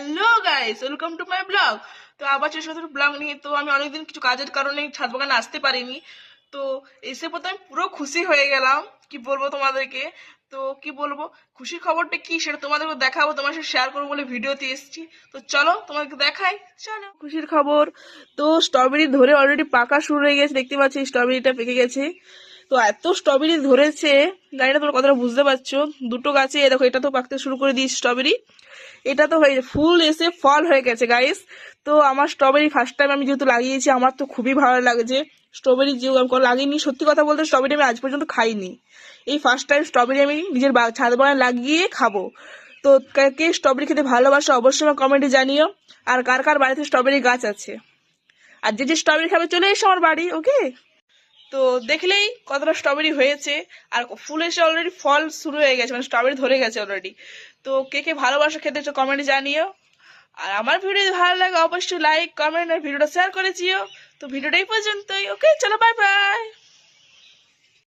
Hello guys, welcome to my blog. তো আবার চেষ্টা করছি ব্লগ নিয়ে। তো আমি অনেকদিন কিছু কাজের কারণে ছাদ বাগানে আসতে পারিনি। তো এসে পর তো আমি পুরো খুশি হয়ে গেলাম। কি বলবো তোমাদেরকে। তো কি বলবো, খুশির খবরটা কি সেটা তোমাদেরকে দেখাবো, তোমার সাথে শেয়ার করবো বলে ভিডিওতে এসেছি। তো চলো তোমাদেরকে দেখাই। চলো, খুশির খবর। তো স্ট্রবেরি ধরে অলরেডি পাকা শুরু হয়ে গেছে, দেখতে পাচ্ছি স্ট্রবেরিটা পেকে গেছে। তো এত স্ট্রবেরি ধরেছে, জানি না তোমরা কতটা বুঝতে পারছো। দুটো গাছে দেখো, এটা তো পাকতে শুরু করে দিয়েছে স্ট্রবেরি। এটা তো হয়ে ফুল এসে ফল হয়ে গেছে গাইস। তো আমার স্ট্রবেরি ফার্স্ট টাইম আমি যেহেতু লাগিয়েছি, আমার তো খুবই ভালো লাগছে। স্ট্রবেরি যে আমি লাগিনি, সত্যি কথা বলতে স্ট্রবেরি আমি আজ পর্যন্ত খাইনি। এই ফার্স্ট টাইম স্ট্রবেরি আমি নিজের ছাদ বাগানে লাগিয়ে খাবো। তো কে স্ট্রবেরি খেতে ভালোবাসো অবশ্যই আমার কমেন্টে জানিও। আর কার কার বাড়িতে স্ট্রবেরি গাছ আছে, আর যে যে স্ট্রবেরি খাবে চলে এসো আমার বাড়ি, ওকে। তো দেখলেই কতটা স্ট্রবেরি হয়েছে। আর ফুল এসে অলরেডি ফল শুরু হয়ে গেছে, মানে স্ট্রবেরি ধরে গেছে অলরেডি। তো কে কে ভালোবাসা খেতে কমেন্টে জানিও। আর আমার ভিডিও যদি ভালো লাগে অবশ্যই লাইক কমেন্ট আর ভিডিওটা শেয়ার করে দিও। তো ভিডিওটা এই পর্যন্তই, ওকে, চলো বাই বাই।